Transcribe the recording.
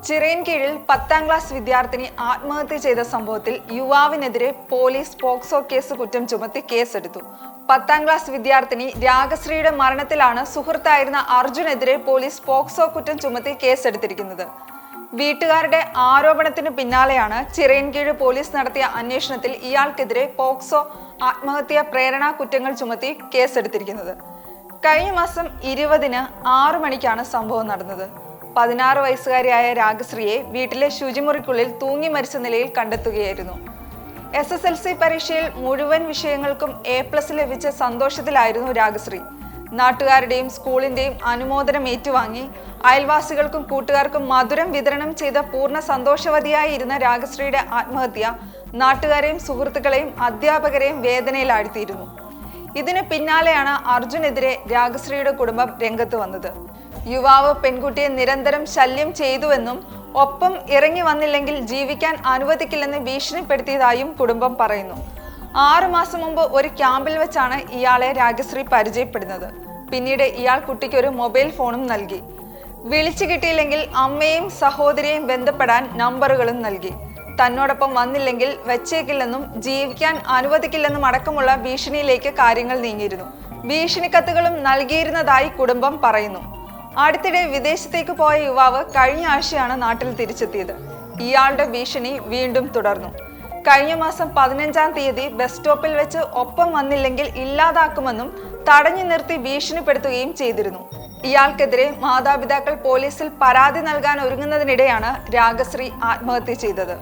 ചിറയൻകീഴിൽ 10ാം class വിദ്യാർത്ഥിനി ആത്മഹത്യ ചെയ്ത സംഭവത്തിൽ യുവാവിനെതിരെ പോലീസ് പോക്സോ കേസ് കുറ്റം ചുമത്തി കേസെടുത്തു. 10ാം ക്ലാസ് വിദ്യാർത്ഥിനി രാഗശ്രീയുടെ മരണത്തിലാണ് സുഹൃത്തായിരുന്ന അർജുനെതിരെ പോലീസ് പോക്സോ കുറ്റം ചുമത്തി കേസെടുത്തിരിക്കുന്നത്. വീട്ടുകാരുടെ ആരോപണത്തിന് പിന്നാലെയാണ് ചിറയൻകീഴ് പോലീസ് നടത്തിയ അന്വേഷണത്തിൽ ഇയാൾക്കെതിരെ പോക്സോ ആത്മഹത്യാ പ്രേരണാ കുറ്റങ്ങൾ ചുമത്തി കേസെടുത്തിരിക്കുന്നത്. കഴിഞ്ഞ മാസം 20-ന് 6 മണിക്കാണ് സംഭവം നടന്നത്. 16 വയസ്സുകാരിയായ രാഗശ്രീയെ വീട്ടിലെ ശുചിമുറിക്കുള്ളിൽ തൂങ്ങി മരിച്ച നിലയിൽ കണ്ടെത്തുകയായിരുന്നു. SSLC പരീക്ഷയിൽ മുഴുവൻ വിഷയങ്ങൾക്കും A+ ലഭിച്ച സന്തോഷത്തിലായിരുന്നു രാഗശ്രീ. നാട്ടുകാരുടെയും സ്കൂളിന്റെയും അനുമോദനം ഏറ്റുവാങ്ങി അയൽവാസികൾക്കും കൂട്ടുകാർക്കും മധുരം വിതരണം ചെയ്ത പൂർണ്ണ സന്തോഷവതിയായിരുന്ന രാഗശ്രീയുടെ ആത്മഹത്യ നാട്ടുകാരെയും സുഹൃത്തുക്കളെയും അധ്യാപകരെയും വേദനയിലാഴ്ത്തിയിരുന്നു. ഇതിന് പിന്നാലെയാണ് അർജുനെതിരെ രാഗശ്രീയുടെ കുടുംബം രംഗത്ത് വന്നത്. യുവാവ് പെൺകുട്ടിയെ നിരന്തരം ശല്യം ചെയ്തുവെന്നും ഒപ്പം ഇറങ്ങി വന്നില്ലെങ്കിൽ ജീവിക്കാൻ അനുവദിക്കില്ലെന്ന് ഭീഷണിപ്പെടുത്തിയതായും കുടുംബം പറയുന്നു. 6 മാസം മുമ്പ് ഒരു ക്യാമ്പിൽ വെച്ചാണ് ഇയാളെ രാഗശ്രീ പരിചയപ്പെടുന്നത്. പിന്നീട് ഇയാൾ കുട്ടിക്ക് ഒരു മൊബൈൽ ഫോണും നൽകി. വിളിച്ചു കിട്ടിയില്ലെങ്കിൽ അമ്മയെയും സഹോദരിയെയും ബന്ധപ്പെടാൻ നമ്പറുകളും നൽകി. തന്നോടൊപ്പം വന്നില്ലെങ്കിൽ വെച്ചേക്കില്ലെന്നും ജീവിക്കാൻ അനുവദിക്കില്ലെന്നും അടക്കമുള്ള ഭീഷണിയിലേക്ക് കാര്യങ്ങൾ നീങ്ങിയിരുന്നു. ഭീഷണി കത്തുകളും നൽകിയിരുന്നതായി കുടുംബം പറയുന്നു. അടുത്തിടെ വിദേശത്തേക്ക് പോയ യുവാവ് കഴിഞ്ഞ ആഴ്ചയാണ് നാട്ടിൽ തിരിച്ചെത്തിയത്. ഇയാളുടെ ഭീഷണി വീണ്ടും തുടർന്നു. കഴിഞ്ഞ മാസം 15-ാം തീയതി ബസ് സ്റ്റോപ്പിൽ വെച്ച് ഒപ്പം വന്നില്ലെങ്കിൽ ഇല്ലാതാക്കുമെന്നും തടഞ്ഞു നിർത്തി ഭീഷണിപ്പെടുത്തുകയും ചെയ്തിരുന്നു. ഇയാൾക്കെതിരെ മാതാപിതാക്കൾ പോലീസിൽ പരാതി നൽകാൻ ഒരുങ്ങുന്നതിനിടെയാണ് രാഗശ്രീ ആത്മഹത്യ ചെയ്തത്.